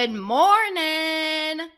Good morning.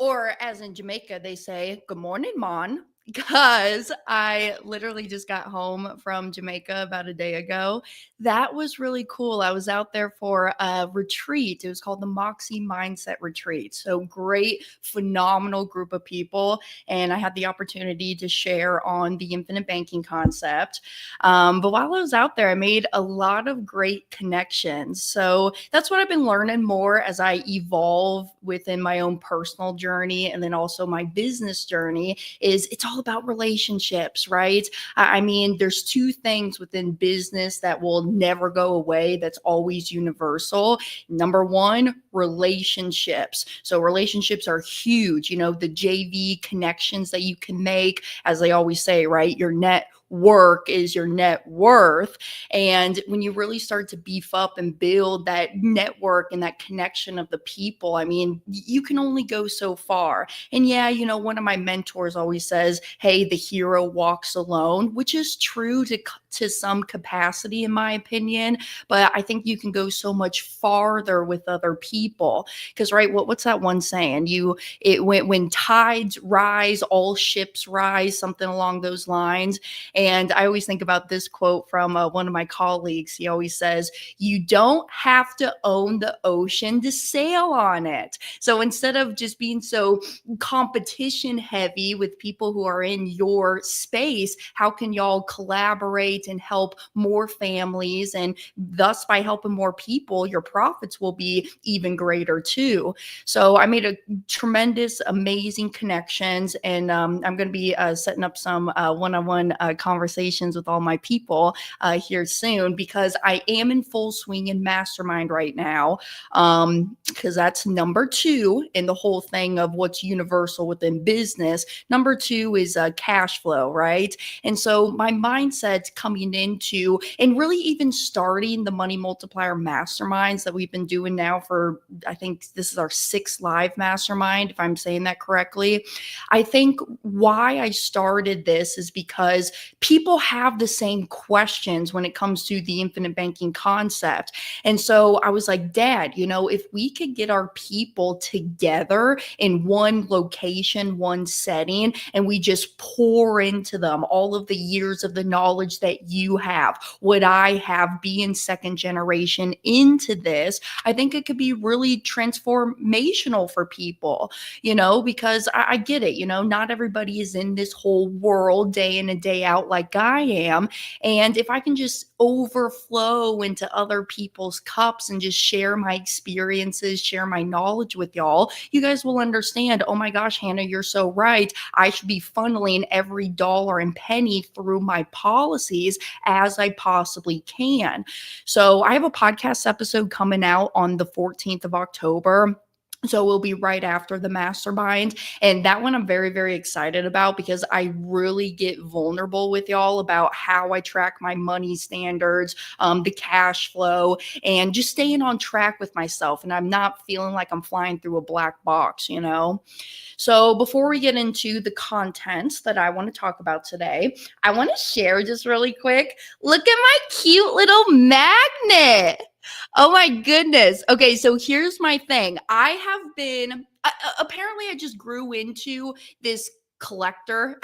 Or as in Jamaica, they say, good morning, mon. Because I literally just got home from Jamaica about a day ago. That was really cool. I was out there for a retreat. It was called the Moxie Mindset Retreat. So great, phenomenal group of people. And I had the opportunity to share on the infinite banking concept. But while I was out there, I made a lot of great connections. So that's what I've been learning more as I evolve within my own personal journey and then also my business journey is it's all about relationships, right? I mean, there's two things within business that will never go away that's always universal. Number one, relationships. So relationships are huge. You know, the JV connections that you can make, as they always say, right? Your net work is your net worth. And when you really start to beef up and build that network and that connection of the people, I mean, you can only go so far. And yeah, you know, one of my mentors always says, hey, the hero walks alone, which is true to some capacity, in my opinion. But I think you can go so much farther with other people. Because, right, what's that one saying? When tides rise, all ships rise, something along those lines. And I always think about this quote from one of my colleagues. He always says, you don't have to own the ocean to sail on it. So instead of just being so competition heavy with people who are in your space, how can y'all collaborate and help more families? And thus, by helping more people, your profits will be even greater too. So I made a tremendous, amazing connections. And I'm going to be setting up some one-on-one conversations with all my people here soon because I am in full swing in mastermind right now because that's number two in the whole thing of what's universal within business. Number two is cash flow, right? And so my mindset coming into and really even starting the money multiplier masterminds that we've been doing now for, I think this is our 6th live mastermind, if I'm saying that correctly. I think why I started this is because people have the same questions when it comes to the infinite banking concept. And so I was like, Dad, you know, if we could get our people together in one location, one setting, and we just pour into them all of the years of the knowledge that you have, what I have, being second generation into this, I think it could be really transformational for people, you know, because I get it, you know, not everybody is in this whole world day in and day out like I am. And if I can just overflow into other people's cups and just share my experiences, share my knowledge with y'all, you guys will understand, oh my gosh, Hannah, you're so right. I should be funneling every dollar and penny through my policies as I possibly can. So I have a podcast episode coming out on the 14th of October. So we'll be right after the mastermind. And that one I'm very, very excited about because I really get vulnerable with y'all about how I track my money standards, the cash flow, and just staying on track with myself. And I'm not feeling like I'm flying through a black box, you know? So before we get into the content that I want to talk about today, I want to share just really quick. Look at my cute little magnet. Oh my goodness. Okay, so here's my thing. I have been apparently I just grew into this collector.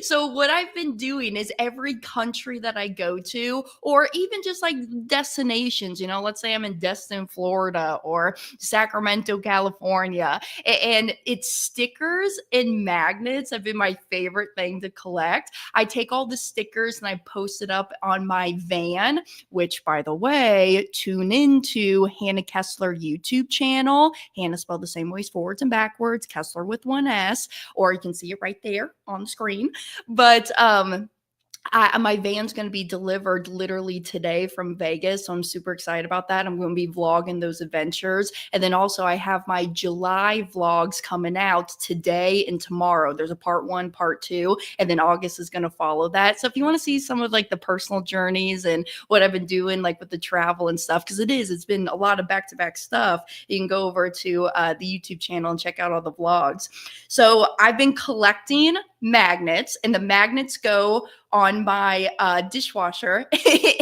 So what I've been doing is every country that I go to, or even just like destinations, you know, let's say I'm in Destin, Florida, or Sacramento, California, and it's stickers and magnets have been my favorite thing to collect. I take all the stickers and I post it up on my van, which, by the way, tune into Hannah Kesler YouTube channel. Hannah spelled the same ways forwards and backwards, Kesler with one S, or you can see it right there on the screen. But my van's going to be delivered literally today from Vegas. So I'm super excited about that. I'm going to be vlogging those adventures. And then also I have my July vlogs coming out today and tomorrow. There's a part 1, part 2, and then August is going to follow that. So if you want to see some of like the personal journeys and what I've been doing like with the travel and stuff, because it's been a lot of back-to-back stuff, you can go over to the YouTube channel and check out all the vlogs. So I've been collecting magnets, and the magnets go on my dishwasher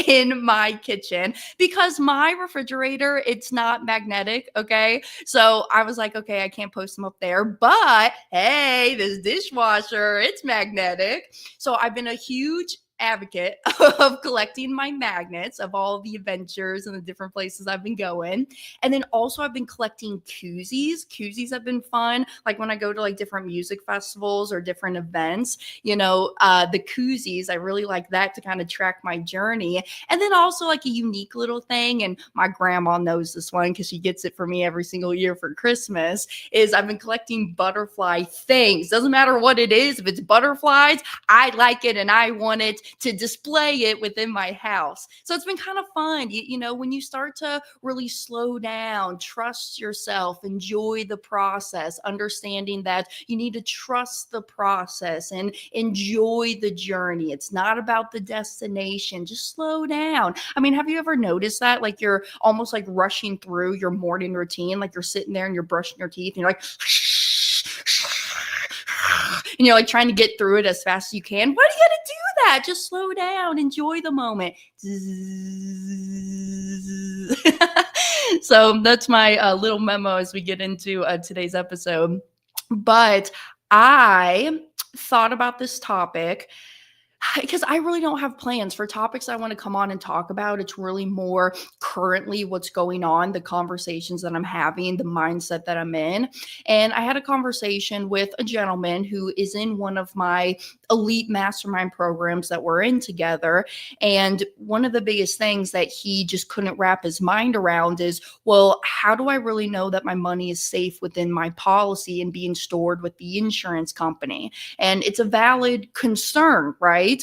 in my kitchen because my refrigerator, it's not magnetic. Okay. So I was like, okay, I can't post them up there, but hey, this dishwasher, it's magnetic. So I've been a huge advocate of collecting my magnets of all the adventures and the different places I've been going. And then also I've been collecting koozies. Koozies have been fun. Like when I go to like different music festivals or different events, the koozies, I really like that to kind of track my journey. And then also like a unique little thing, and my grandma knows this one because she gets it for me every single year for Christmas, is I've been collecting butterfly things. Doesn't matter what it is. If it's butterflies, I like it and I want it to display it within my house. So it's been kind of fun. When you start to really slow down, trust yourself, enjoy the process, understanding that you need to trust the process and enjoy the journey. It's not about the destination. Just slow down. I mean, have you ever noticed that? Like you're almost like rushing through your morning routine, like you're sitting there and you're brushing your teeth and you're like, and you're like trying to get through it as fast as you can. Why do you gotta do that? Just slow down, enjoy the moment. So that's my little memo as we get into today's episode. But I thought about this topic because I really don't have plans for topics I want to come on and talk about. It's really more currently what's going on, the conversations that I'm having, the mindset that I'm in. And I had a conversation with a gentleman who is in one of my elite mastermind programs that we're in together. And one of the biggest things that he just couldn't wrap his mind around is, well, how do I really know that my money is safe within my policy and being stored with the insurance company? And it's a valid concern, right?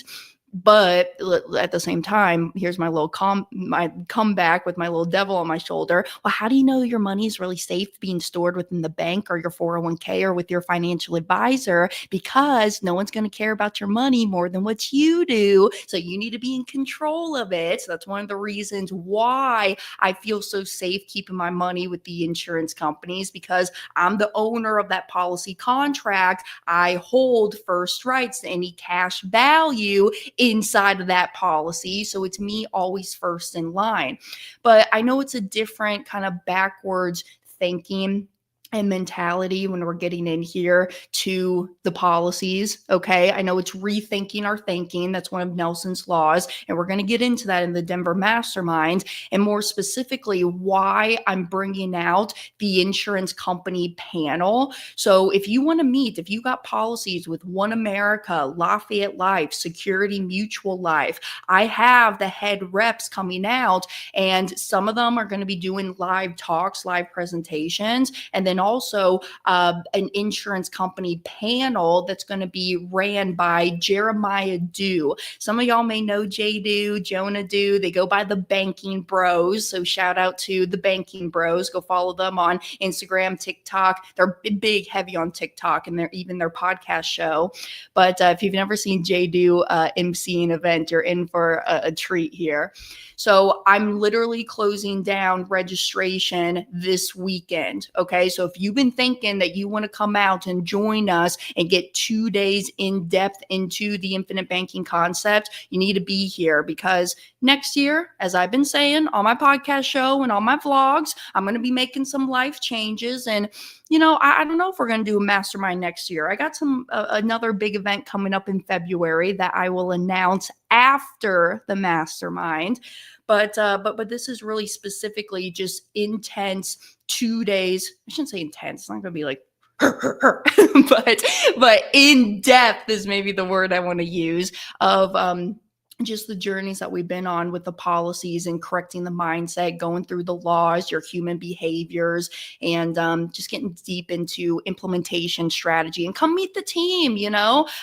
But at the same time, here's my little my comeback with my little devil on my shoulder. Well, how do you know your money is really safe being stored within the bank or your 401k or with your financial advisor? Because no one's going to care about your money more than what you do. So you need to be in control of it. So that's one of the reasons why I feel so safe keeping my money with the insurance companies, because I'm the owner of that policy contract. I hold first rights to any cash value inside of that policy. So it's me always first in line. But I know it's a different kind of backwards thinking and mentality when we're getting in here to the policies. Okay. I know it's rethinking our thinking. That's one of Nelson's laws. And we're going to get into that in the Denver Mastermind, and more specifically, why I'm bringing out the insurance company panel. So if you want to meet, if you got policies with One America, Lafayette Life, Security Mutual Life, I have the head reps coming out, and some of them are going to be doing live talks, live presentations, and then also an insurance company panel that's going to be ran by Jeremiah Dew. Some of y'all may know Jay Dew, Jonah Dew. They go by the Banking Bros. So shout out to the Banking Bros. Go follow them on Instagram, TikTok. They're big, heavy on TikTok, and even their podcast show. But if you've never seen Jay Dew MC an event, you're in for a treat here. So I'm literally closing down registration this weekend. Okay. So if you've been thinking that you want to come out and join us and get 2 days in depth into the infinite banking concept, you need to be here, because next year, as I've been saying on my podcast show and on my vlogs, I'm going to be making some life changes. And I don't know if we're going to do a mastermind next year. I got another big event coming up in February that I will announce after the mastermind. But this is really specifically just intense 2 days. I shouldn't say intense. It's not going to be like, but in depth is maybe the word I want to use, of just the journeys that we've been on with the policies and correcting the mindset, going through the laws, your human behaviors, and just getting deep into implementation strategy. And come meet the team.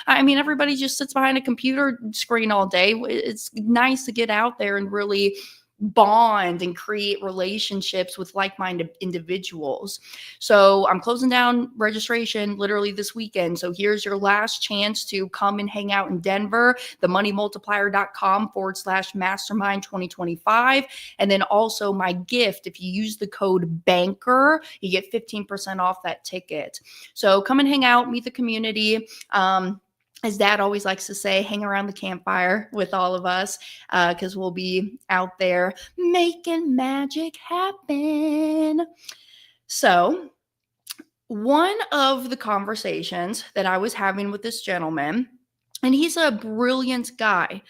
I mean, everybody just sits behind a computer screen all day. It's nice to get out there and really bond and create relationships with like-minded individuals. So I'm closing down registration literally this weekend. So here's your last chance to come and hang out in Denver, themoneymultiplier.com/mastermind 2025. And then also my gift, if you use the code BANKER, you get 15% off that ticket. So come and hang out, meet the community. as Dad always likes to say, hang around the campfire with all of us because we'll be out there making magic happen. So, one of the conversations that I was having with this gentleman, and he's a brilliant guy.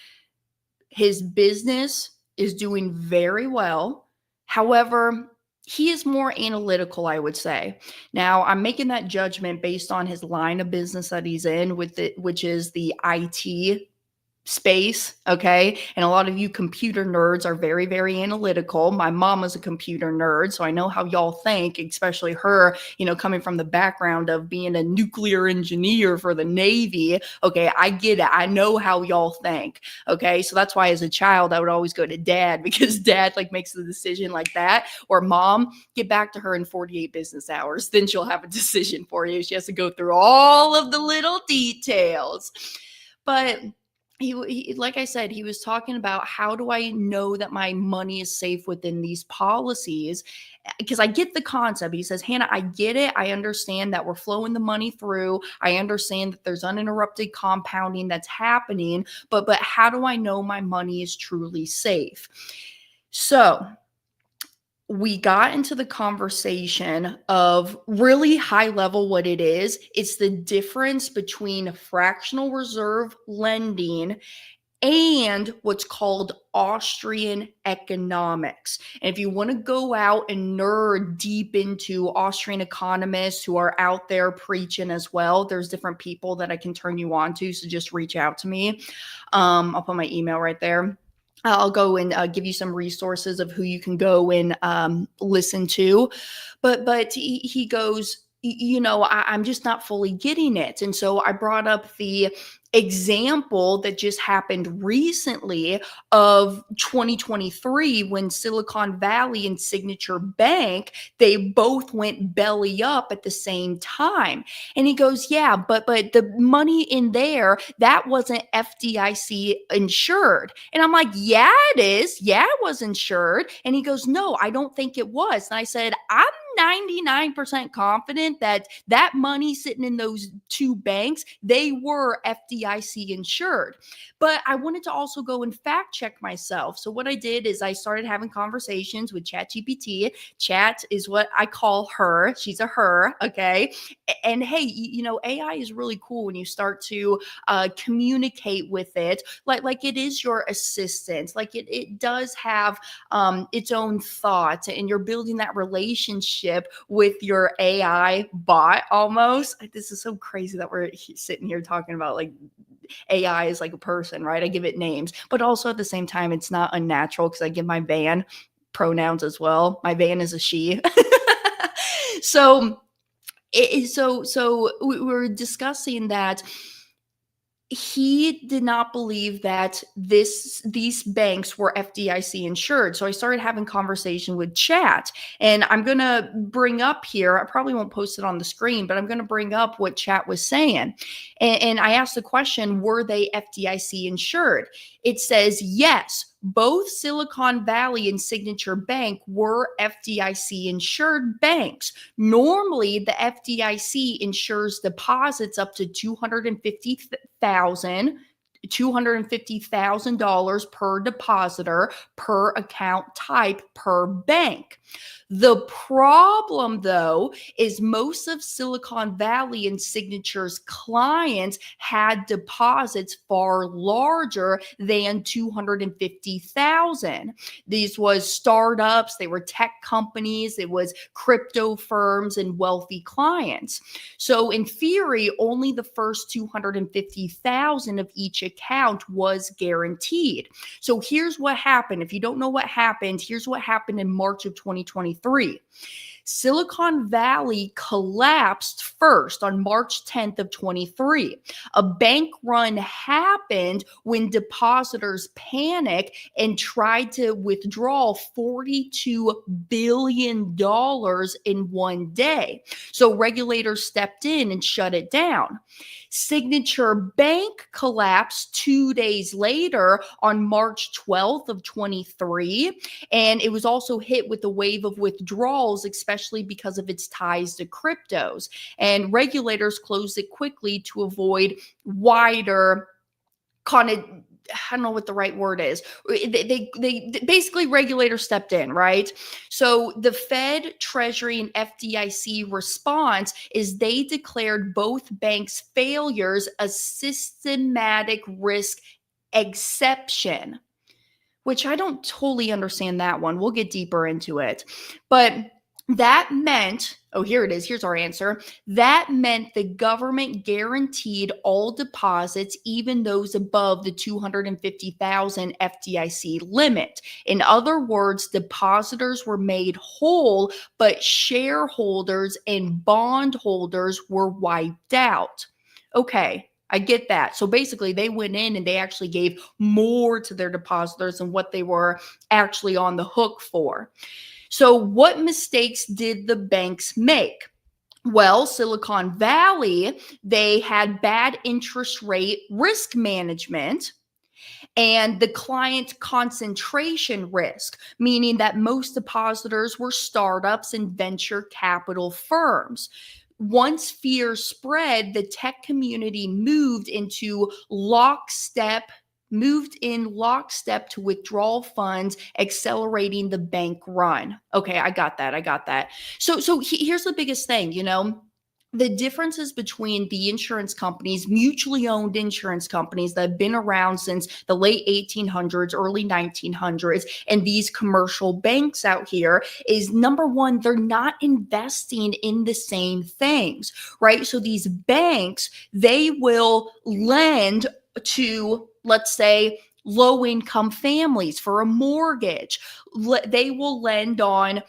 His business is doing very well. However, he is more analytical, I would say. Now, I'm making that judgment based on his line of business that he's in, which is the IT space, okay? And a lot of you computer nerds are very, very analytical. My mom was a computer nerd, so I know how y'all think, especially her, coming from the background of being a nuclear engineer for the Navy. Okay, I get it. I know how y'all think. Okay, so that's why as a child, I would always go to Dad because Dad makes the decision like that. Or Mom, get back to her in 48 business hours. Then she'll have a decision for you. She has to go through all of the little details. But he, like I said, he was talking about how do I know that my money is safe within these policies? Because I get the concept. He says, Hannah, I get it. I understand that we're flowing the money through. I understand that there's uninterrupted compounding that's happening, but how do I know my money is truly safe? So we got into the conversation of really high level what it is. It's the difference between fractional reserve lending and what's called Austrian economics. And if you want to go out and nerd deep into Austrian economists who are out there preaching as well, there's different people that I can turn you on to. So just reach out to me. I'll put my email right there. I'll go and give you some resources of who you can go and listen to. But he goes, I'm just not fully getting it. And so I brought up the example that just happened recently of 2023 when Silicon Valley and Signature Bank, they both went belly up at the same time. And he goes, yeah, but the money in there, that wasn't FDIC insured. And I'm like, yeah, it is. Yeah, it was insured. And he goes, no, I don't think it was. And I said, I'm 99% confident that money sitting in those two banks, they were FDIC insured. But I wanted to also go and fact check myself. So what I did is I started having conversations with ChatGPT. Chat is what I call her. She's a her, okay? And hey, AI is really cool when you start to communicate with it like it is your assistant. Like it does have its own thoughts, and you're building that relationship with your AI bot almost. This is so crazy that we're sitting here talking about like AI is like a person, right? I give it names, but also at the same time, it's not unnatural because I give my van pronouns as well. My van is a she. So we were discussing that he did not believe that these banks were FDIC insured. So I started having conversation with Chat, and I'm going to bring up here, I probably won't post it on the screen, but I'm going to bring up what Chat was saying. And I asked the question, were they FDIC insured? It says, yes, both Silicon Valley and Signature Bank were FDIC insured banks. Normally, the FDIC insures deposits up to $250,000 per depositor, per account type, per bank. The problem, though, is most of Silicon Valley and Signature's clients had deposits far larger than $250,000. These was startups, they were tech companies, it was crypto firms and wealthy clients. So in theory, only the first $250,000 of each account was guaranteed. So here's what happened. If you don't know what happened, here's what happened in March of 2023. Silicon Valley collapsed first on March 10th of 23. A bank run happened when depositors panicked and tried to withdraw $42 billion in one day. So regulators stepped in and shut it down. Signature Bank collapsed 2 days later on March 12th of 23, and it was also hit with a wave of withdrawals, especially because of its ties to cryptos. And regulators closed it quickly to avoid wider kind of, I don't know what the right word is. They basically, regulators stepped in, right? So the Fed, Treasury, and FDIC response is they declared both banks' failures a systematic risk exception, which I don't totally understand that one. We'll get deeper into it. But that meant, oh, here it is. Here's our answer. That meant the government guaranteed all deposits, even those above the 250,000 FDIC limit. In other words, depositors were made whole, but shareholders and bondholders were wiped out. Okay, I get that. So basically, they went in and they actually gave more to their depositors than what they were actually on the hook for. So, what mistakes did the banks make? Well, Silicon Valley, they had bad interest rate risk management and the client concentration risk, meaning that most depositors were startups and venture capital firms. Once fear spread, the tech community moved in lockstep to withdraw funds, accelerating the bank run. Okay, I got that. So here's the biggest thing, the differences between the insurance companies, mutually owned insurance companies that have been around since the late 1800s, early 1900s, and these commercial banks out here is, number one, they're not investing in the same things, right? So these banks, they will lend to, let's say, low income families for a mortgage. They will lend on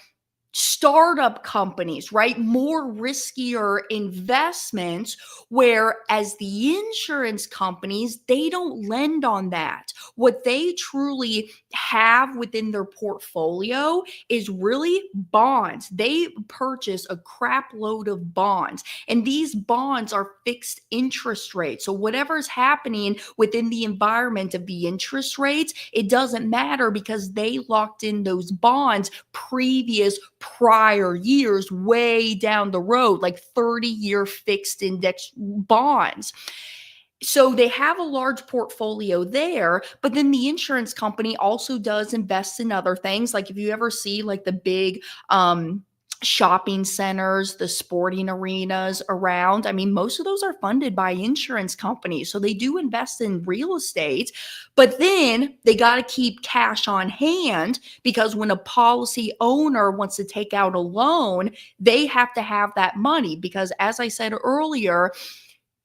startup companies, right? More riskier investments, whereas the insurance companies, they don't lend on that. What they truly have within their portfolio is really bonds. They purchase a crap load of bonds, and these bonds are fixed interest rates. So whatever's happening within the environment of the interest rates, it doesn't matter because they locked in those bonds prior years, way down the road, like 30-year fixed index bonds. So they have a large portfolio there, but then the insurance company also does invest in other things. Like if you ever see like the big shopping centers, the sporting arenas around, I mean, most of those are funded by insurance companies. So they do invest in real estate, but then they got to keep cash on hand because when a policy owner wants to take out a loan, they have to have that money because, as I said earlier,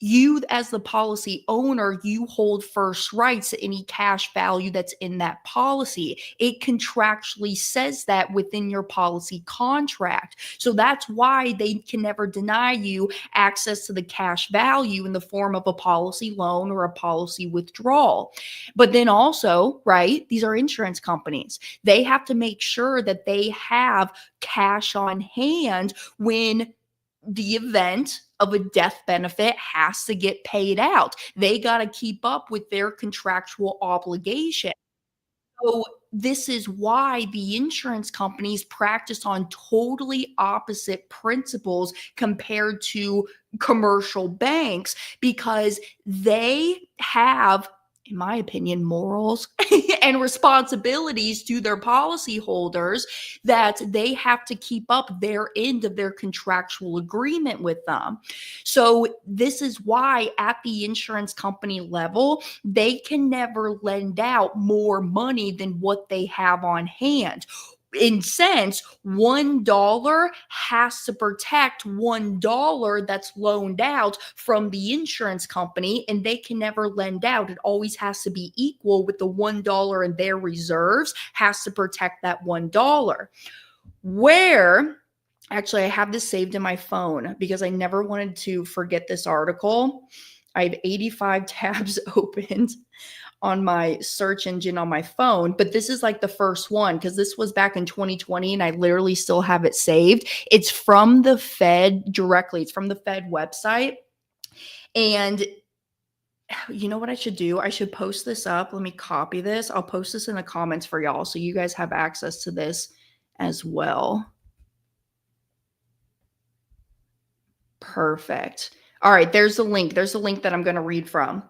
you as the policy owner, you hold first rights to any cash value that's in that policy. It contractually says that within your policy contract. So that's why they can never deny you access to the cash value in the form of a policy loan or a policy withdrawal. But then also, right, these are insurance companies. They have to make sure that they have cash on hand when the event of a death benefit has to get paid out. They got to keep up with their contractual obligation. So this is why the insurance companies practice on totally opposite principles compared to commercial banks because they have, in my opinion, morals and responsibilities to their policyholders that they have to keep up their end of their contractual agreement with them. So this is why at the insurance company level, they can never lend out more money than what they have on hand. In sense, $1 has to protect $1 that's loaned out from the insurance company, and they can never lend out. It always has to be equal with the $1 in their reserves, has to protect that $1. Where actually, I have this saved in my phone because I never wanted to forget this article. I have 85 tabs opened on my search engine on my phone, but this is like the first one because this was back in 2020 and I literally still have it saved. It's from the Fed directly. It's from the Fed website. And you know what I should do? I should post this up. Let me copy this. I'll post this in the comments for y'all so you guys have access to this as well. Perfect. All right, there's the link. There's the link that I'm going to read from.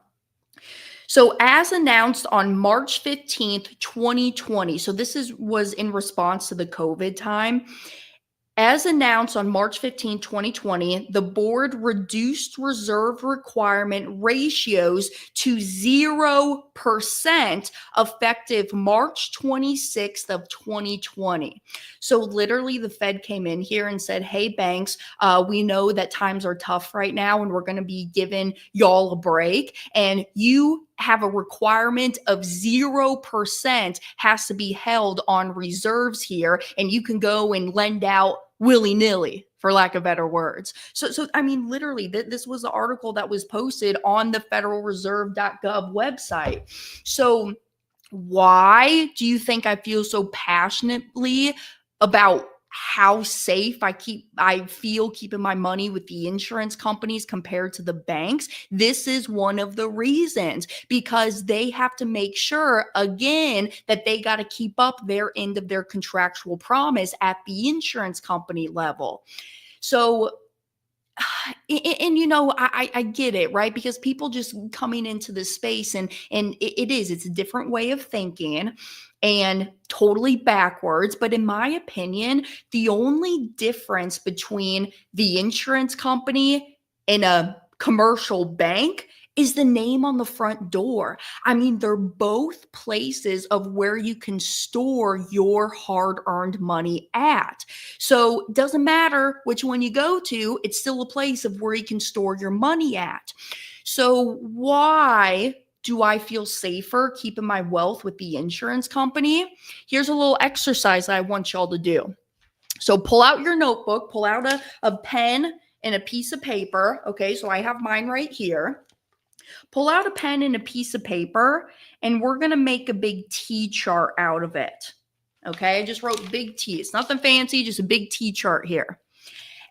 So, as announced on March 15th, 2020, so was in response to the COVID time. As announced on March 15, 2020, the board reduced reserve requirement ratios to 0% effective March 26th of 2020. So literally the Fed came in here and said, hey, banks, we know that times are tough right now and we're going to be giving y'all a break. And you have a requirement of 0% has to be held on reserves here. And you can go and lend out willy-nilly, for lack of better words. So I mean, literally, this was the article that was posted on the federalreserve.gov website. So why do you think I feel so passionately about how safe I feel keeping my money with the insurance companies compared to the banks? This is one of the reasons, because they have to make sure, again, that they got to keep up their end of their contractual promise at the insurance company level. So and I get it, right? Because people just coming into this space and it's a different way of thinking and totally backwards. But in my opinion, the only difference between the insurance company and a commercial bank is the name on the front door. I mean, they're both places of where you can store your hard-earned money at. So it doesn't matter which one you go to, it's still a place of where you can store your money at. So why do I feel safer keeping my wealth with the insurance company? Here's a little exercise I want y'all to do. So pull out your notebook, pull out a pen and a piece of paper. Okay, so I have mine right here. Pull out a pen and a piece of paper, and we're going to make a big T chart out of it. Okay, I just wrote big T. It's nothing fancy, just a big T chart here.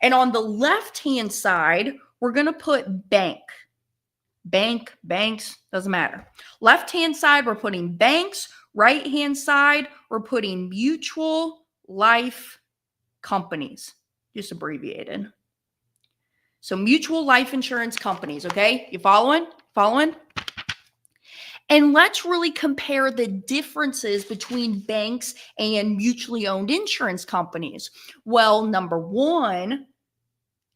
And on the left-hand side, we're going to put bank. Bank, banks, doesn't matter. Left-hand side, we're putting banks. Right-hand side, we're putting mutual life companies, just abbreviated. So mutual life insurance companies, okay? You following? Following? And let's really compare the differences between banks and mutually owned insurance companies. Well, number one,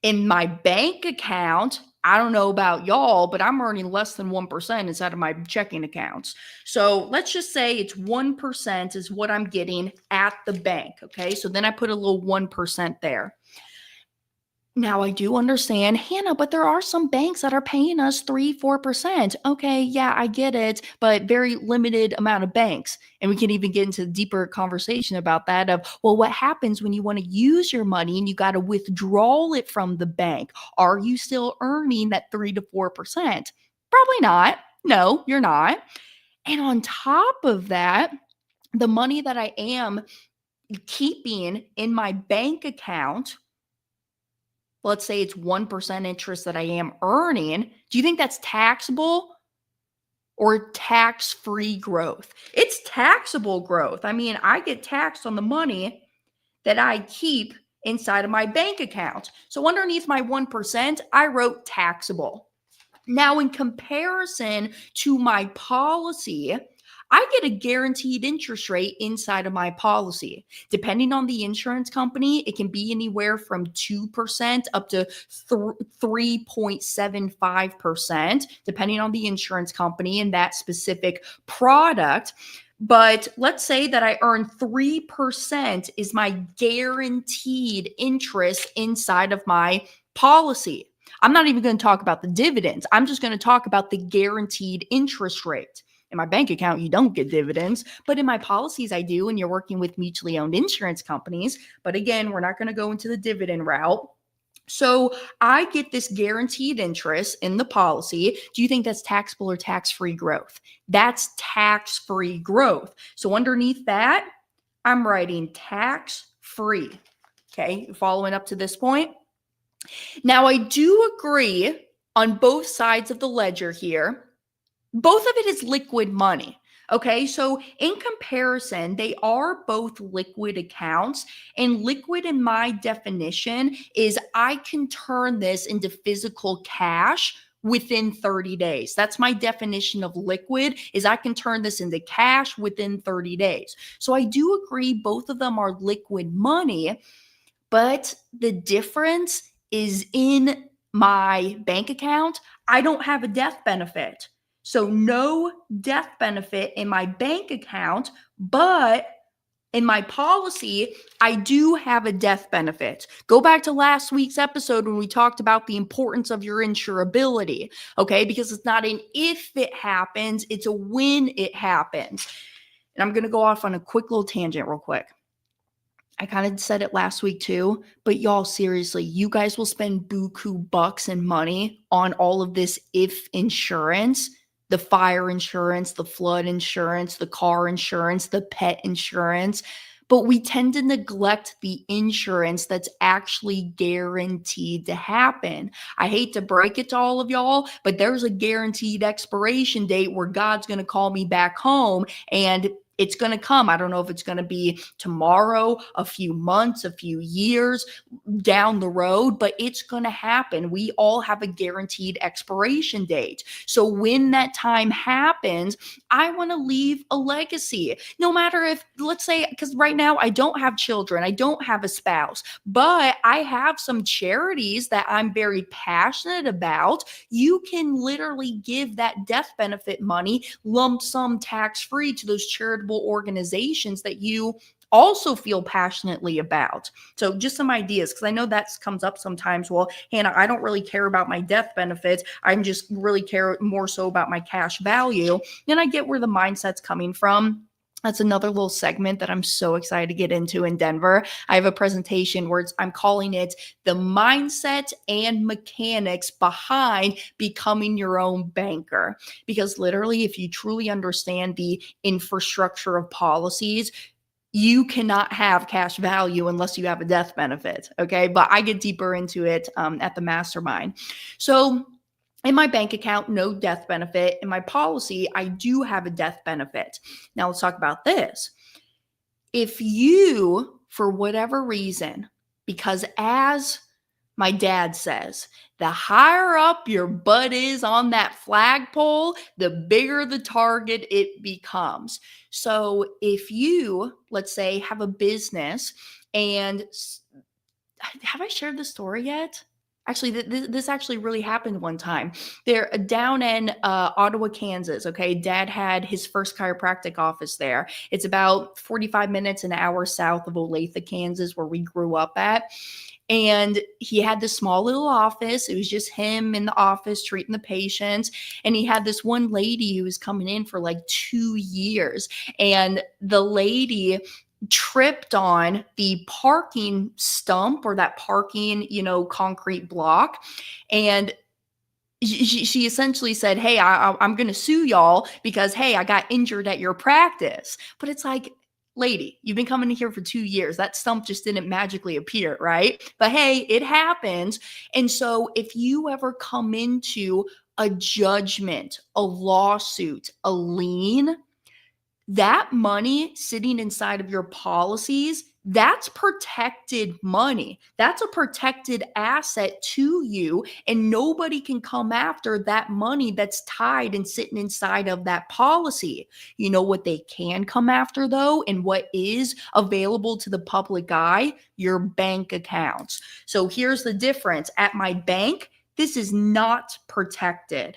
in my bank account, I don't know about y'all, but I'm earning less than 1% inside of my checking accounts. So let's just say it's 1% is what I'm getting at the bank, okay? So then I put a little 1% there. Now, I do understand, Hannah, but there are some banks that are paying us 3-4%. Okay, yeah, I get it, but very limited amount of banks. And we can even get into a deeper conversation about that of, well, what happens when you want to use your money and you got to withdraw it from the bank? Are you still earning that 3-4%? Probably not. No, you're not. And on top of that, the money that I am keeping in my bank account, let's say it's 1% interest that I am earning, do you think that's taxable or tax-free growth? It's taxable growth. I mean, I get taxed on the money that I keep inside of my bank account. So underneath my 1%, I wrote taxable. Now, in comparison to my policy, I get a guaranteed interest rate inside of my policy. Depending on the insurance company, it can be anywhere from 2% up to 3.75%, depending on the insurance company and that specific product. But let's say that I earn 3% is my guaranteed interest inside of my policy. I'm not even going to talk about the dividends. I'm just going to talk about the guaranteed interest rate. In my bank account, you don't get dividends, but in my policies, I do, and you're working with mutually owned insurance companies. But again, we're not going to go into the dividend route. So I get this guaranteed interest in the policy. Do you think that's taxable or tax-free growth? That's tax-free growth. So underneath that, I'm writing tax-free. Okay, following up to this point. Now, I do agree on both sides of the ledger here. Both of it is liquid money. Okay, so in comparison, they are both liquid accounts. And liquid, in my definition, is I can turn this into physical cash within 30 days. That's my definition of liquid, is I can turn this into cash within 30 days. So I do agree both of them are liquid money, but the difference is in my bank account, I don't have a death benefit. So no death benefit in my bank account, but in my policy, I do have a death benefit. Go back to last week's episode when we talked about the importance of your insurability, okay? Because it's not an if it happens, it's a when it happens. And I'm going to go off on a quick little tangent real quick. I kind of said it last week too, but y'all, seriously, you guys will spend buku bucks and money on all of this if insurance, the fire insurance, the flood insurance, the car insurance, the pet insurance. But we tend to neglect the insurance that's actually guaranteed to happen. I hate to break it to all of y'all, but there's a guaranteed expiration date where God's going to call me back home, and it's going to come. I don't know if it's going to be tomorrow, a few months, a few years down the road, but it's going to happen. We all have a guaranteed expiration date. So when that time happens, I want to leave a legacy. No matter if, let's say, because right now I don't have children, I don't have a spouse, but I have some charities that I'm very passionate about. You can literally give that death benefit money lump sum tax free to those charitable organizations that you also feel passionately about. So just some ideas, because I know that comes up sometimes. Well, Hannah, I don't really care about my death benefits. I'm just really care more so about my cash value. And I get where the mindset's coming from. That's another little segment that I'm so excited to get into in Denver. I have a presentation where I'm calling it the mindset and mechanics behind becoming your own banker. Because literally, if you truly understand the infrastructure of policies, you cannot have cash value unless you have a death benefit. Okay. But I get deeper into it at the mastermind. So in my bank account, no death benefit. In my policy, I do have a death benefit. Now let's talk about this. If you, for whatever reason, because as my dad says, the higher up your butt is on that flagpole, the bigger the target it becomes. So if you, let's say, have a business, and have I shared this story yet? Actually, this actually really happened one time. They're down in Ottawa, Kansas. Okay, Dad had his first chiropractic office there. It's about 45 minutes, an hour south of Olathe, Kansas, where we grew up at. And he had this small little office. It was just him in the office treating the patients. And he had this one lady who was coming in for like 2 years. And the lady tripped on the parking stump, or that parking, concrete block. And she essentially said, hey, I'm going to sue y'all because, hey, I got injured at your practice. But it's like, lady, you've been coming here for 2 years. That stump just didn't magically appear, right? But hey, it happens. And so if you ever come into a judgment, a lawsuit, a lien, that money sitting inside of your policies, that's protected money. That's a protected asset to you, and nobody can come after that money that's tied and sitting inside of that policy. You know what they can come after, though, and what is available to the public eye? Your bank accounts. So here's the difference. At my bank, this is not protected.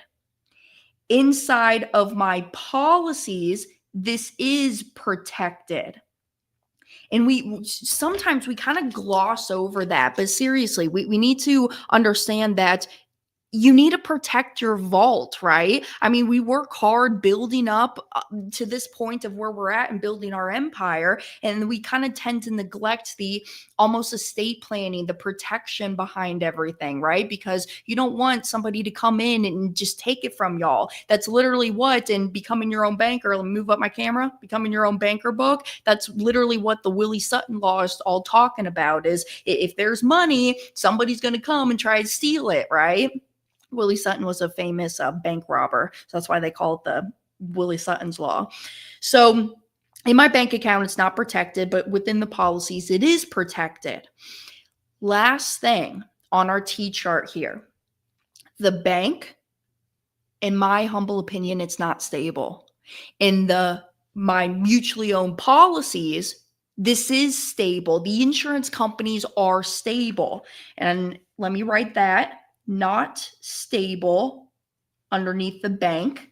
Inside of my policies, this is protected. And sometimes we kind of gloss over that, but seriously, we need to understand that you need to protect your vault, right? I mean, we work hard building up to this point of where we're at and building our empire. And we kind of tend to neglect the almost estate planning, the protection behind everything, right? Because you don't want somebody to come in and just take it from y'all. That's literally what, and becoming your own banker, let me move up my camera, becoming your own banker book. That's literally what the Willie Sutton law is all talking about, is if there's money, somebody's going to come and try to steal it, right? Willie Sutton was a famous bank robber. So that's why they call it Willie Sutton's law. So in my bank account, it's not protected, but within the policies, it is protected. Last thing on our T chart here, the bank, in my humble opinion, it's not stable. In my mutually owned policies, this is stable. The insurance companies are stable. And let me write that, not stable underneath the bank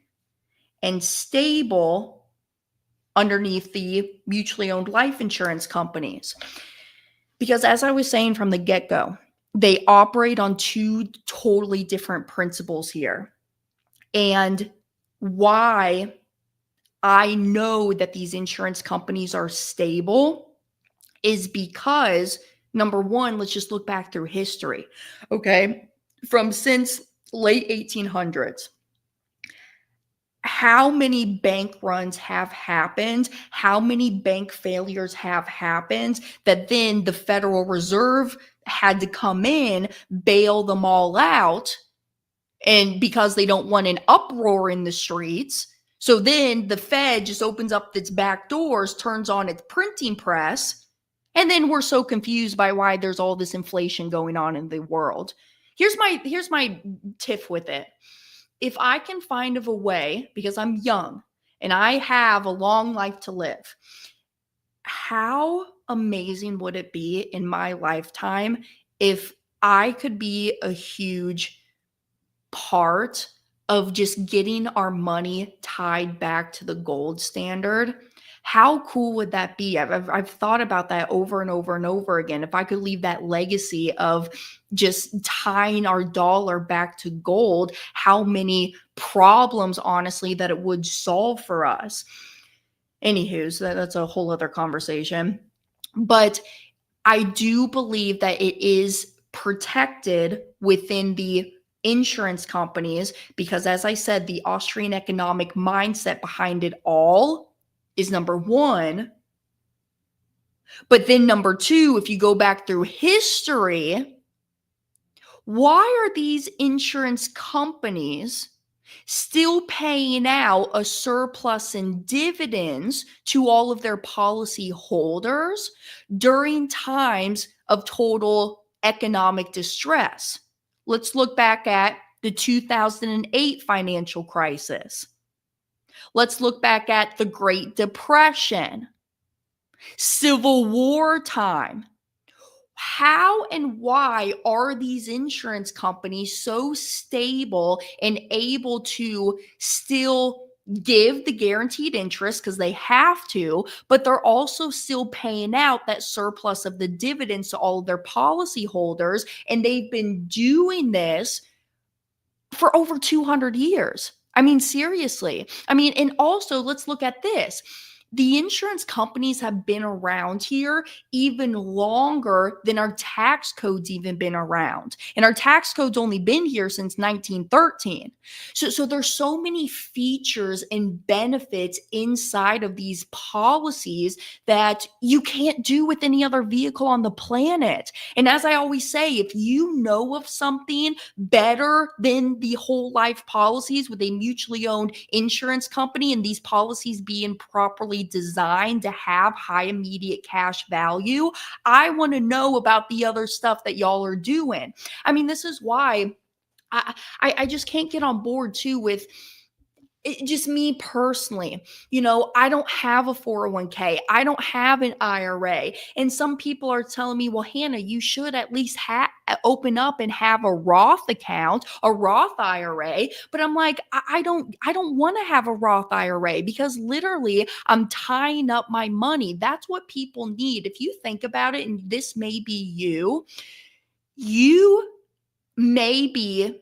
and stable underneath the mutually owned life insurance companies. Because as I was saying from the get-go, they operate on two totally different principles here. And why I know that these insurance companies are stable is because, number one, let's just look back through history. Okay. From since late 1800s, how many bank runs have happened? How many bank failures have happened that then the Federal Reserve had to come in, bail them all out? And because they don't want an uproar in the streets, so then the Fed just opens up its back doors, turns on its printing press, and then we're so confused by why there's all this inflation going on in the world. Here's my tiff with it. If I can find a way, because I'm young and I have a long life to live, how amazing would it be in my lifetime if I could be a huge part of just getting our money tied back to the gold standard? How cool would that be? I've thought about that over and over and over again. If I could leave that legacy of just tying our dollar back to gold, how many problems, honestly, that it would solve for us. Anywho, so that's a whole other conversation. But I do believe that it is protected within the insurance companies because, as I said, the Austrian economic mindset behind it all is number one. But then number two, if you go back through history, why are these insurance companies still paying out a surplus in dividends to all of their policy holders during times of total economic distress? Let's look back at the 2008 financial crisis. Let's look back at the Great Depression, Civil War time. How and why are these insurance companies so stable and able to still give the guaranteed interest because they have to, but they're also still paying out that surplus of the dividends to all of their policy holders? And they've been doing this for over 200 years. I mean, seriously. I mean, and also let's look at this. The insurance companies have been around here even longer than our tax code's even been around. And our tax code's only been here since 1913. So there's so many features and benefits inside of these policies that you can't do with any other vehicle on the planet. And as I always say, if you know of something better than the whole life policies with a mutually owned insurance company and these policies being properly designed to have high immediate cash value, I want to know about the other stuff that y'all are doing. I mean, this is why I just can't get on board too with just me personally. I don't have a 401k. I don't have an IRA. And some people are telling me, well, Hannah, you should at least open up and have a Roth account, a Roth IRA. But I'm like, I don't want to have a Roth IRA because literally I'm tying up my money. That's what people need. If you think about it, and this may be you may be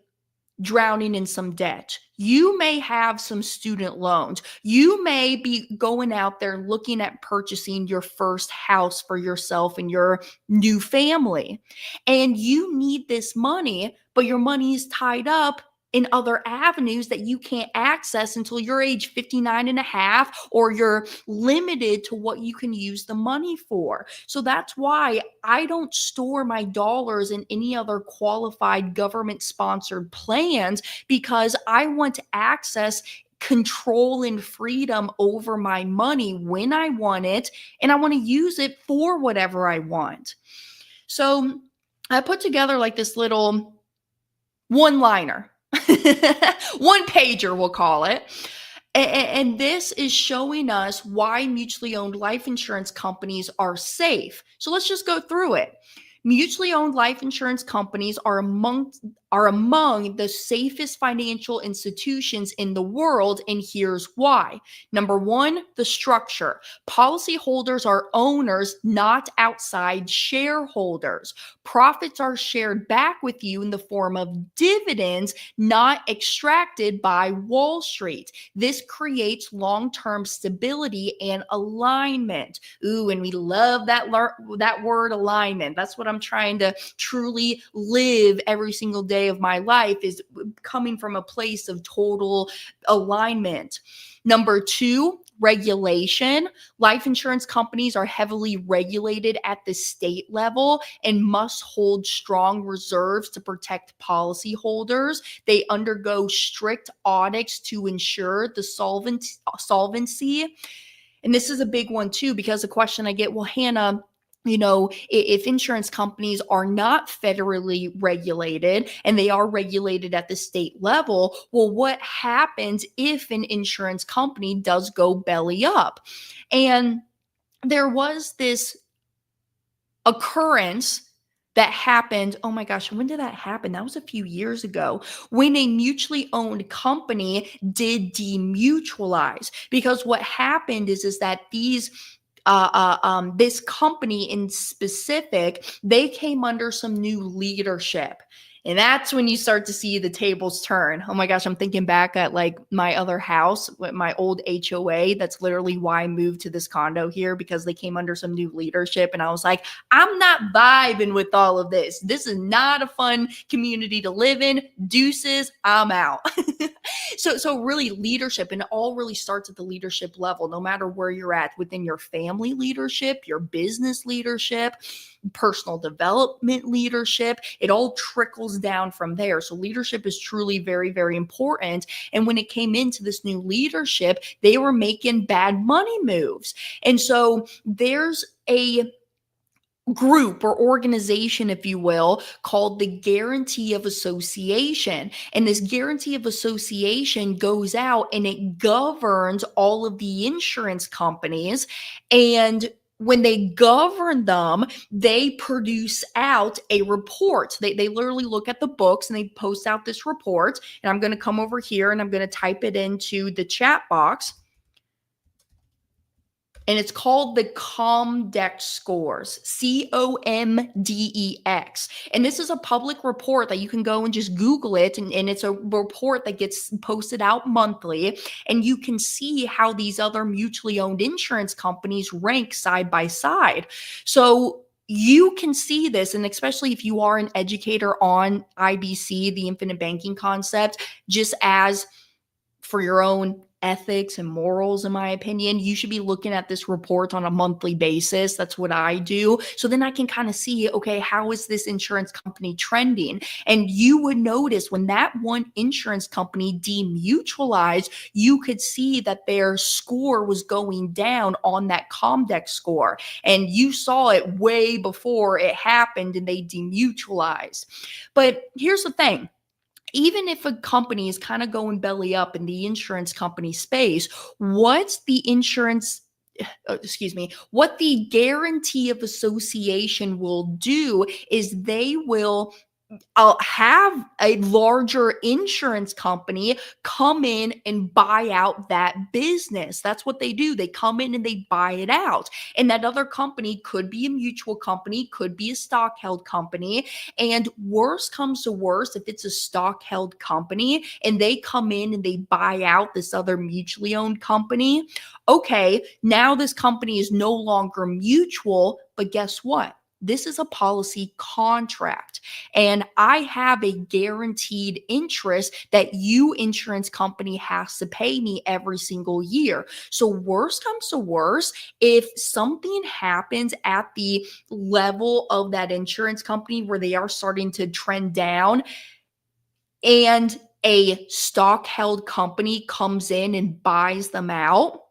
drowning in some debt. You may have some student loans. You may be going out there looking at purchasing your first house for yourself and your new family. And you need this money, but your money is tied up in other avenues that you can't access until you're age 59 and a half, or you're limited to what you can use the money for. So that's why I don't store my dollars in any other qualified government sponsored plans, because I want access control and freedom over my money when I want it, and I want to use it for whatever I want. So I put together like this little one liner, one pager, we'll call it. And this is showing us why mutually owned life insurance companies are safe. So let's just go through it. Mutually owned life insurance companies are among the safest financial institutions in the world, and here's why. Number one, the structure. Policyholders are owners, not outside shareholders. Profits are shared back with you in the form of dividends, not extracted by Wall Street. This creates long-term stability and alignment. Ooh, and we love that word alignment. That's what I'm trying to truly live every single day of my life, is coming from a place of total alignment. Number two, regulation. Life insurance companies are heavily regulated at the state level and must hold strong reserves to protect policyholders. They undergo strict audits to ensure the solvency. And this is a big one too, because the question I get, well, Hannah, if insurance companies are not federally regulated and they are regulated at the state level, well, what happens if an insurance company does go belly up? And there was this occurrence that happened. Oh my gosh, when did that happen? That was a few years ago, when a mutually owned company did demutualize. Because what happened is that this company in specific, they came under some new leadership. And that's when you start to see the tables turn. Oh my gosh, I'm thinking back at like my other house, my old HOA. That's literally why I moved to this condo here, because they came under some new leadership. And I was like, I'm not vibing with all of this. This is not a fun community to live in. Deuces, I'm out. So really leadership, and it all really starts at the leadership level, no matter where you're at within your family leadership, your business leadership, personal development leadership. It all trickles down from there. So leadership is truly very, very important. And when it came into this new leadership, they were making bad money moves. And so there's a group or organization, if you will, called the Guarantee of Association. And this Guarantee of Association goes out and it governs all of the insurance companies. And when they govern them, they produce out a report. They literally look at the books and they post out this report. And I'm going to come over here and I'm going to type it into the chat box. And it's called the Comdex scores, COMDEX. And this is a public report that you can go and just Google it. And it's a report that gets posted out monthly. And you can see how these other mutually owned insurance companies rank side by side. So you can see this, and especially if you are an educator on IBC, the infinite banking concept, just as for your own ethics and morals, in my opinion, you should be looking at this report on a monthly basis. That's what I do. So then I can kind of see, okay, how is this insurance company trending? And you would notice when that one insurance company demutualized, you could see that their score was going down on that Comdex score. And you saw it way before it happened and they demutualized. But here's the thing. Even if a company is kind of going belly up in the insurance company space, what the Guarantee of Association will do is they will have a larger insurance company come in and buy out that business. That's what they do. They come in and they buy it out. And that other company could be a mutual company, could be a stock held company. And worse comes to worse, if it's a stock held company and they come in and they buy out this other mutually owned company, okay, now this company is no longer mutual, but guess what? This is a policy contract, and I have a guaranteed interest that you insurance company has to pay me every single year. So worst comes to worst, if something happens at the level of that insurance company where they are starting to trend down, and a stock held company comes in and buys them out,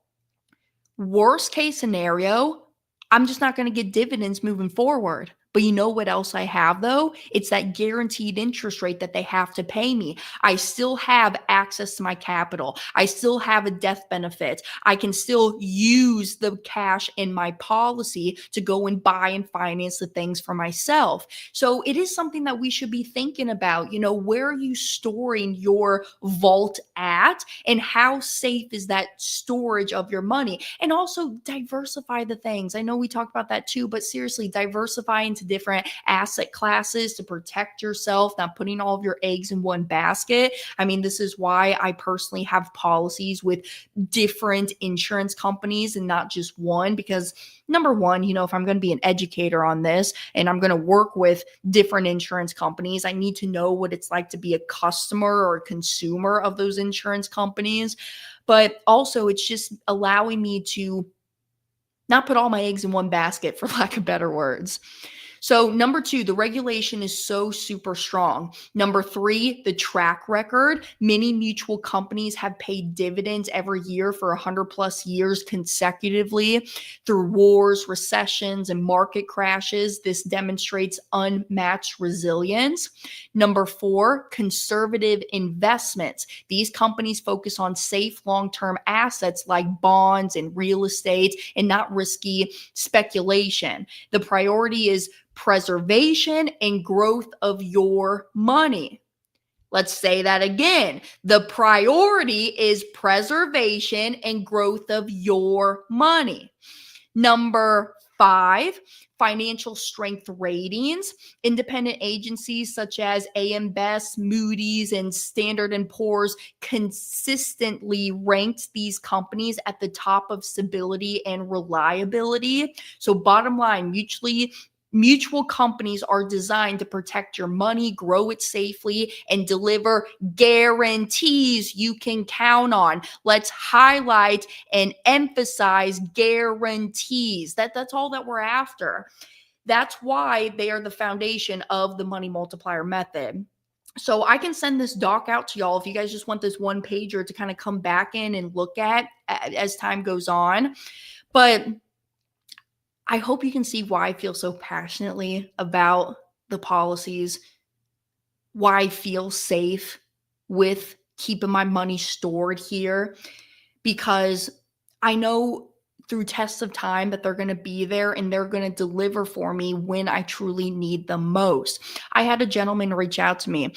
worst case scenario, I'm just not going to get dividends moving forward. But you know what else I have though? It's that guaranteed interest rate that they have to pay me. I still have access to my capital. I still have a death benefit. I can still use the cash in my policy to go and buy and finance the things for myself. So it is something that we should be thinking about. You know, where are you storing your vault at, and how safe is that storage of your money? And also diversify the things. I know we talked about that too, but seriously, diversify into different asset classes to protect yourself, not putting all of your eggs in one basket. I mean, this is why I personally have policies with different insurance companies and not just one, because number one, you know, if I'm going to be an educator on this and I'm going to work with different insurance companies, I need to know what it's like to be a customer or a consumer of those insurance companies. But also, it's just allowing me to not put all my eggs in one basket, for lack of better words. So number two, the regulation is so super strong. Number three, the track record. Many mutual companies have paid dividends every year for 100 plus years consecutively through wars, recessions, and market crashes. This demonstrates unmatched resilience. Number four, conservative investments. These companies focus on safe long-term assets like bonds and real estate and not risky speculation. The priority is preservation and growth of your money. Let's say that again. The priority is preservation and growth of your money. Number five, financial strength ratings. Independent agencies such as AM Best, Moody's, and Standard & Poor's consistently ranked these companies at the top of stability and reliability. So bottom line, mutual companies are designed to protect your money, grow it safely, and deliver guarantees you can count on. Let's highlight and emphasize guarantees. That's all that we're after. That's why they are the foundation of the money multiplier method. So I can send this doc out to y'all if you guys just want this one pager to kind of come back in and look at as time goes on. But I hope you can see why I feel so passionately about the policies, why I feel safe with keeping my money stored here, because I know through tests of time that they're going to be there and they're going to deliver for me when I truly need them most. I had a gentleman reach out to me.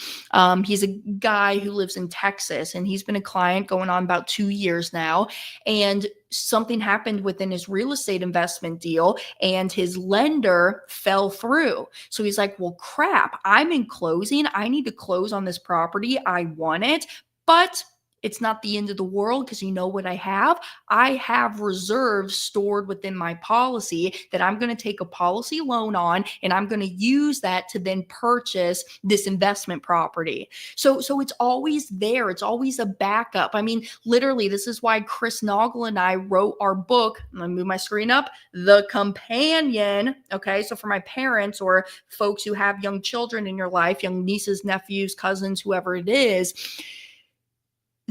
He's a guy who lives in Texas, and he's been a client going on about 2 years now. And something happened within his real estate investment deal and his lender fell through. So he's like, well, crap, I'm in closing. I need to close on this property. I want it, but it's not the end of the world, because you know what I have? I have reserves stored within my policy that I'm going to take a policy loan on, and I'm going to use that to then purchase this investment property. So it's always there. It's always a backup. I mean, literally, this is why Chris Noggle and I wrote our book. I'm going to move my screen up. The Companion. Okay. So for my parents or folks who have young children in your life, young nieces, nephews, cousins, whoever it is,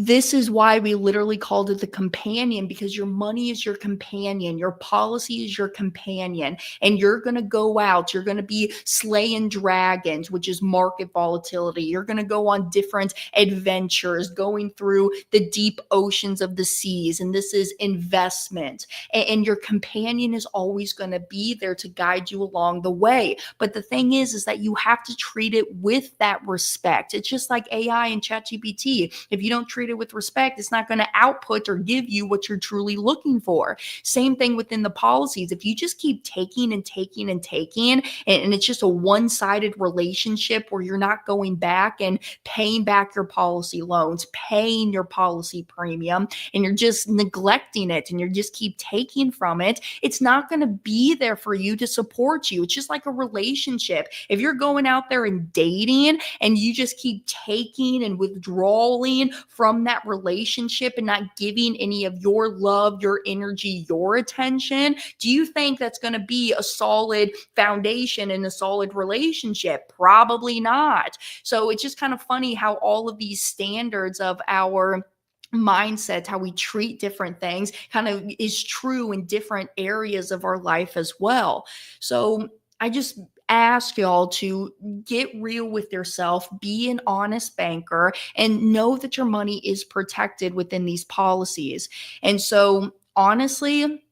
this is why we literally called it the Companion, because your money is your companion. Your policy is your companion. And you're going to go out. You're going to be slaying dragons, which is market volatility. You're going to go on different adventures, going through the deep oceans of the seas. And this is investment. And your companion is always going to be there to guide you along the way. But the thing is that you have to treat it with that respect. It's just like AI and ChatGPT. If you don't treat it with respect, it's not going to output or give you what you're truly looking for. Same thing within the policies. If you just keep taking and taking and taking, and it's just a one-sided relationship where you're not going back and paying back your policy loans, paying your policy premium, and you're just neglecting it and you just keep taking from it, it's not going to be there for you to support you. It's just like a relationship. If you're going out there and dating and you just keep taking and withdrawing from from that relationship and not giving any of your love, your energy, your attention, do you think that's going to be a solid foundation in a solid relationship? Probably not. So it's just kind of funny how all of these standards of our mindset, how we treat different things, kind of is true in different areas of our life as well. So I just ask y'all to get real with yourself, be an honest banker, and know that your money is protected within these policies. And so, honestly,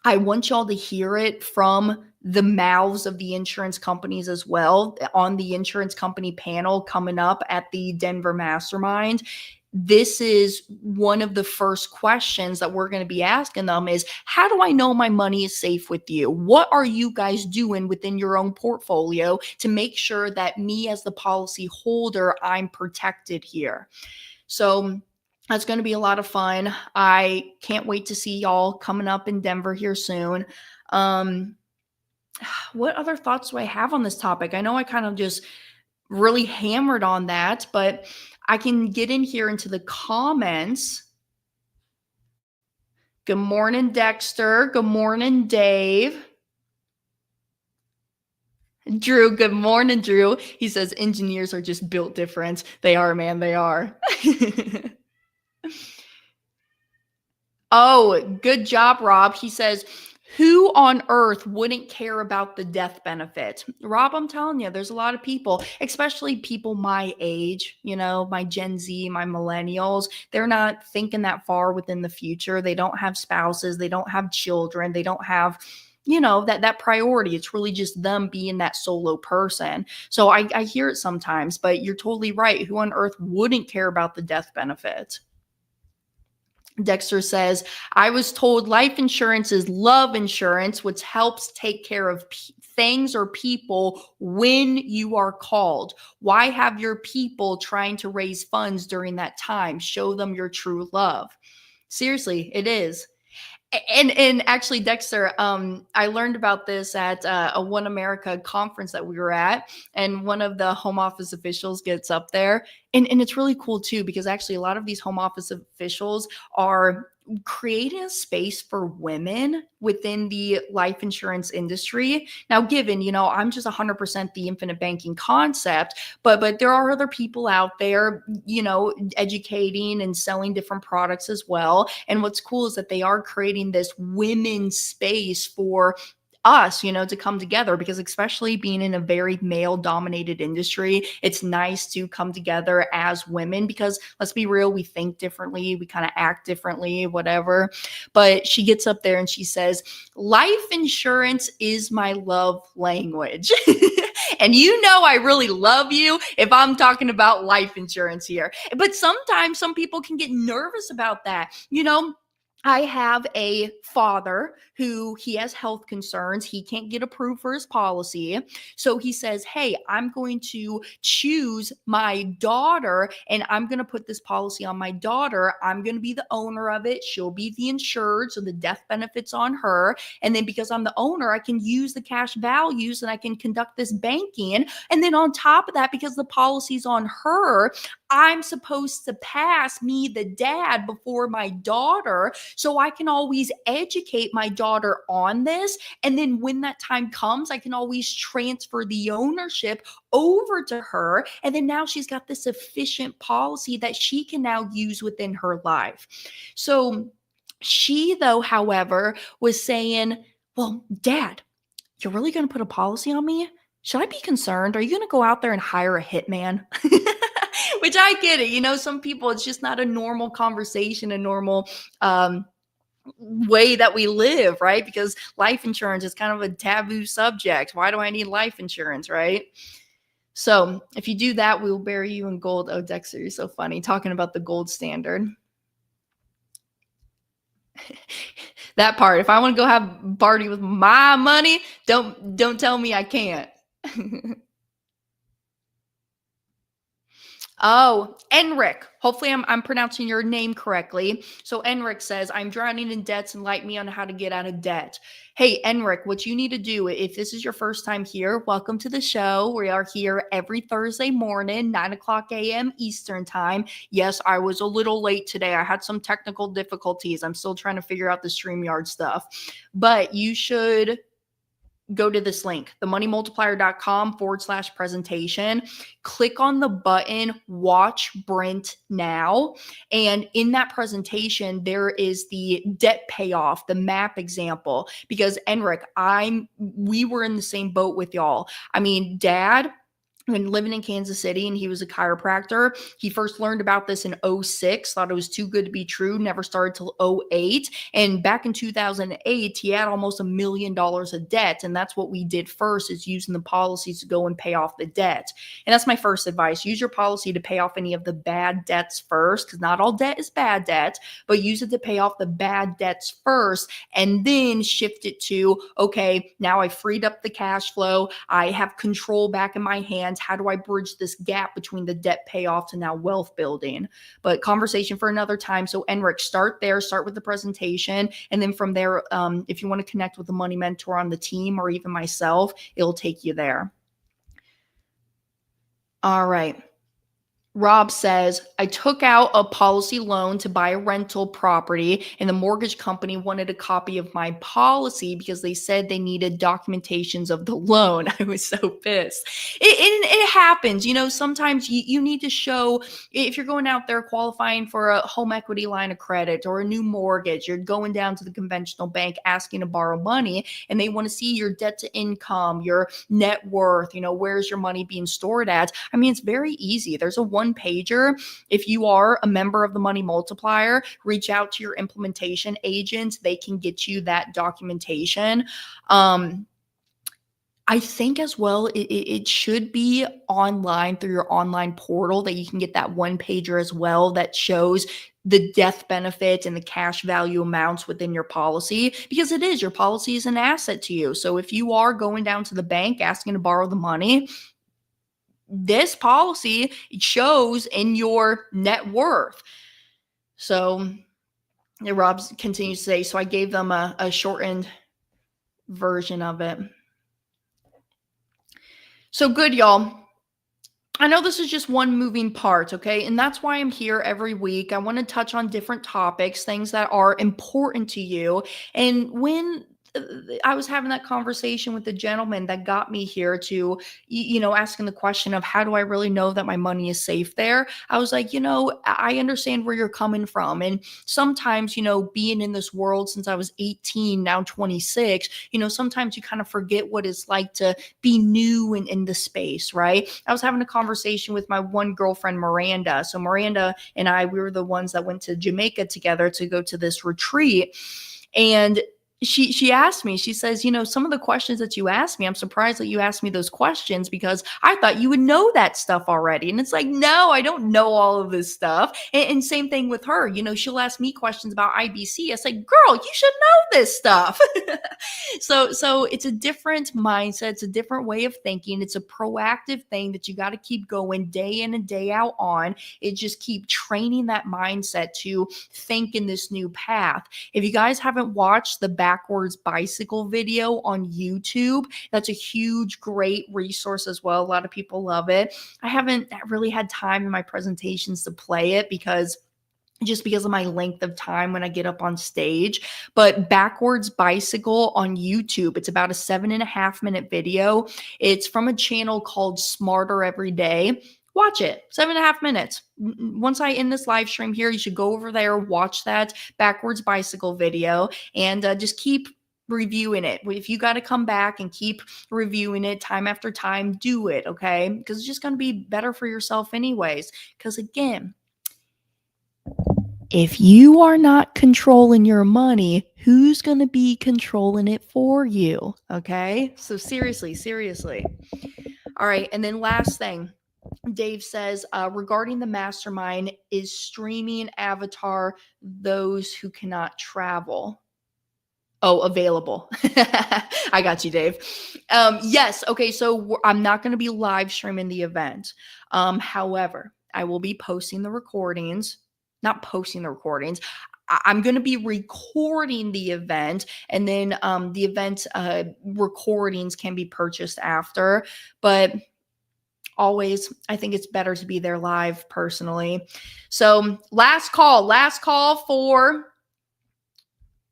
I want y'all to hear it from the mouths of the insurance companies as well on the insurance company panel coming up at the Denver Mastermind. This is one of the first questions that we're going to be asking them is, how do I know my money is safe with you? What are you guys doing within your own portfolio to make sure that me as the policy holder, I'm protected here? So that's going to be a lot of fun. I can't wait to see y'all coming up in Denver here soon. What other thoughts do I have on this topic? I know I kind of just really hammered on that, but I can get in here into the comments. Good morning, Dexter. Good morning, Dave. Drew, good morning, Drew. He says engineers are just built different. They are, man. They are. Oh, good job, Rob. He says, who on earth wouldn't care about the death benefit? Rob, I'm telling you, there's a lot of people, especially people my age, my Gen Z, my millennials. They're not thinking that far within the future. They don't have spouses. They don't have children. They don't have that priority. It's really just them being that solo person. So I hear it sometimes, but you're totally right. Who on earth wouldn't care about the death benefit? Dexter says, I was told life insurance is love insurance, which helps take care of things or people when you are called. Why have your people trying to raise funds during that time? Show them your true love. Seriously, it is. And actually, Dexter, I learned about this at a One America conference that we were at, and one of the home office officials gets up there, and it's really cool too, because actually a lot of these home office officials are creating a space for women within the life insurance industry. Now, given, I'm just 100% the infinite banking concept, but there are other people out there, educating and selling different products as well. And what's cool is that they are creating this women's space for us, to come together, because especially being in a very male dominated industry, it's nice to come together as women, because let's be real, we think differently, we kind of act differently, whatever. But she gets up there and she says, life insurance is my love language. And I really love you if I'm talking about life insurance here. But sometimes some people can get nervous about that. I have a father who he has health concerns. He can't get approved for his policy. So he says, hey, I'm going to choose my daughter and I'm going to put this policy on my daughter. I'm going to be the owner of it. She'll be the insured. So the death benefits on her. And then because I'm the owner, I can use the cash values and I can conduct this banking. And then on top of that, because the policy's on her, I'm supposed to pass me, the dad, before my daughter, so I can always educate my daughter on this. And then when that time comes, I can always transfer the ownership over to her. And then now she's got this efficient policy that she can now use within her life. So she, though, however, was saying, well, Dad, you're really going to put a policy on me? Should I be concerned? Are you going to go out there and hire a hitman? Which I get it. Some people, it's just not a normal conversation, a normal way that we live, right? Because life insurance is kind of a taboo subject. Why do I need life insurance, right? So if you do that, we will bury you in gold. Oh, Dexter, you're so funny. Talking about the gold standard. That part. If I want to go have a party with my money, don't tell me I can't. Oh, Enric. Hopefully I'm pronouncing your name correctly. So Enric says, I'm drowning in debts and light me on how to get out of debt. Hey, Enric, what you need to do, if this is your first time here, welcome to the show. We are here every Thursday morning, 9 o'clock a.m. Eastern time. Yes, I was a little late today. I had some technical difficulties. I'm still trying to figure out the StreamYard stuff. But you should go to this link, themoneymultiplier.com/presentation. Click on the button, watch Brent now. And in that presentation, there is the debt payoff, the map example. Because Enric, we were in the same boat with y'all. I mean, dad, when living in Kansas City, and he was a chiropractor. He first learned about this in '06, thought it was too good to be true, never started till '08. And back in 2008, he had almost $1 million of debt. And that's what we did first, is using the policies to go and pay off the debt. And that's my first advice. Use your policy to pay off any of the bad debts first, because not all debt is bad debt, but use it to pay off the bad debts first, and then shift it to, okay, now I freed up the cash flow. I have control back in my hands. How do I bridge this gap between the debt payoff to now wealth building? But conversation for another time. So Enric, start there, start with the presentation. And then from there, if you want to connect with a money mentor on the team or even myself, it'll take you there. All right. Rob says, I took out a policy loan to buy a rental property, and the mortgage company wanted a copy of my policy because they said they needed documentations of the loan. I was so pissed. It happens. Sometimes you need to show, if you're going out there qualifying for a home equity line of credit or a new mortgage, you're going down to the conventional bank asking to borrow money, and they want to see your debt to income, your net worth, where's your money being stored at. I mean, it's very easy. There's a one-pager. If you are a member of the Money Multiplier, reach out to your implementation agent. They can get you that documentation. I think as well, it should be online through your online portal, that you can get that one-pager as well that shows the death benefit and the cash value amounts within your policy, because your policy is an asset to you. So if you are going down to the bank asking to borrow the money, this policy shows in your net worth. So Rob continues to say, so I gave them a shortened version of it. So good, y'all. I know this is just one moving part, okay? And that's why I'm here every week. I want to touch on different topics, things that are important to you. And when I was having that conversation with the gentleman that got me here to, asking the question of how do I really know that my money is safe there? I was like, I understand where you're coming from. And sometimes, being in this world since I was 18, now 26, sometimes you kind of forget what it's like to be new in the space, right? I was having a conversation with my one girlfriend, Miranda. So Miranda and I, we were the ones that went to Jamaica together to go to this retreat. And she asked me, she says, some of the questions that you asked me, I'm surprised that you asked me those questions because I thought you would know that stuff already. And it's like, no, I don't know all of this stuff. And same thing with her, she'll ask me questions about IBC. I say, girl, you should know this stuff. So it's a different mindset. It's a different way of thinking. It's a proactive thing that you got to keep going day in and day out on. It just keep training that mindset to think in this new path. If you guys haven't watched the backwards bicycle video on YouTube, that's a huge, great resource as well. A lot of people love it. I haven't really had time in my presentations to play it because of my length of time when I get up on stage. But backwards bicycle on YouTube, it's about a 7.5-minute video. It's from a channel called Smarter Every Day. Watch it, 7.5 minutes. Once I end this live stream here, you should go over there, watch that backwards bicycle video, and just keep reviewing it. If you got to come back and keep reviewing it time after time, do it, okay? Because it's just going to be better for yourself anyways. Because again, if you are not controlling your money, who's going to be controlling it for you? Okay? So seriously. All right. And then last thing, Dave says, regarding the mastermind, is streaming avatar those who cannot travel? Oh, available. I got you, Dave. Yes. Okay. So I'm not going to be live streaming the event. However, I will be posting the recordings, not posting the recordings. I'm going to be recording the event, and then the event recordings can be purchased after. But always, I think it's better to be there live personally. So last call for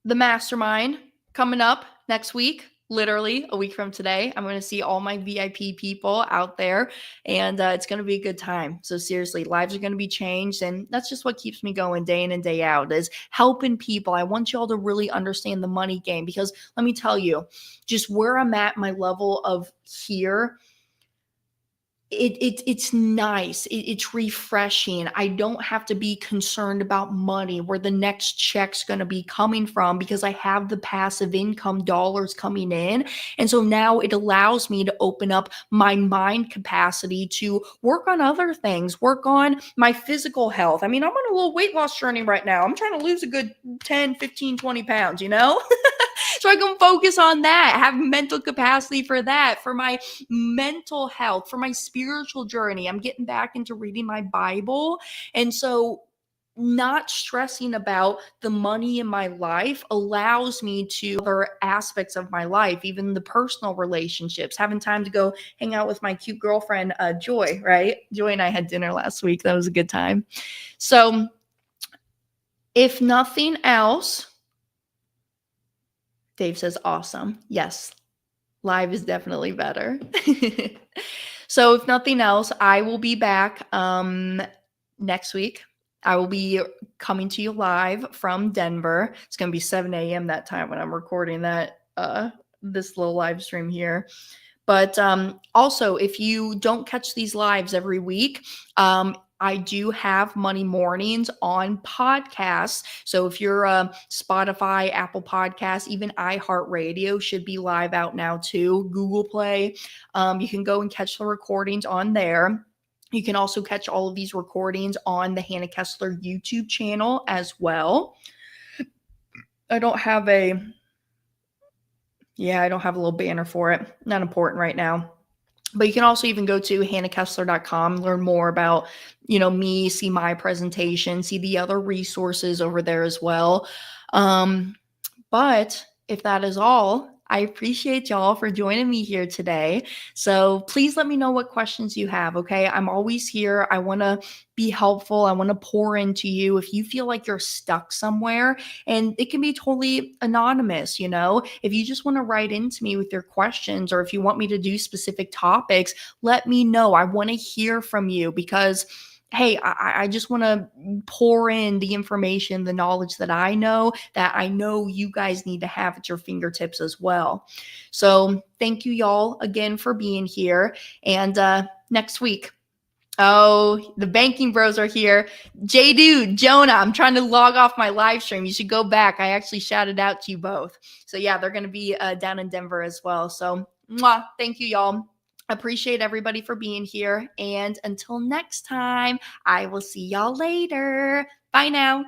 the mastermind coming up next week. Literally a week from today, I'm going to see all my VIP people out there, and it's going to be a good time. So seriously, lives are going to be changed, and that's just what keeps me going day in and day out, is helping people. I want y'all to really understand the money game, because let me tell you, just where I'm at, my level of here, it's nice. It's refreshing. I don't have to be concerned about money, where the next check's going to be coming from, because I have the passive income dollars coming in. And so now it allows me to open up my mind capacity to work on other things, work on my physical health. I mean, I'm on a little weight loss journey right now. I'm trying to lose a good 10, 15, 20 pounds, you know? So I can focus on that, have mental capacity for that, for my mental health, for my spiritual journey. I'm getting back into reading my Bible. And so not stressing about the money in my life allows me to other aspects of my life, even the personal relationships, having time to go hang out with my cute girlfriend, Joy, right? Joy and I had dinner last week. That was a good time. So if nothing else, Dave says, awesome. Yes, live is definitely better. So if nothing else, I will be back next week. I will be coming to you live from Denver. It's going to be 7 a.m. that time when I'm recording that this little live stream here. But also, if you don't catch these lives every week, I do have Money Mornings on podcasts. So if you're Spotify, Apple Podcasts, even iHeartRadio should be live out now too, Google Play. You can go and catch the recordings on there. You can also catch all of these recordings on the Hannah Kesler YouTube channel as well. I don't have a little banner for it. Not important right now. But you can also even go to hannahkessler.com, learn more about, me, see my presentation, see the other resources over there as well. But if that is all, I appreciate y'all for joining me here today. So please let me know what questions you have, okay? I'm always here. I want to be helpful. I want to pour into you. If you feel like you're stuck somewhere, and it can be totally anonymous, if you just want to write into me with your questions, or if you want me to do specific topics, let me know. I want to hear from you, because hey, I just want to pour in the information, the knowledge that I know you guys need to have at your fingertips as well. So thank you y'all again for being here. And next week, oh, the banking bros are here. J-Dude, Jonah, I'm trying to log off my live stream. You should go back. I actually shouted out to you both. So yeah, they're going to be down in Denver as well. So thank you y'all. Appreciate everybody for being here. And until next time, I will see y'all later. Bye now.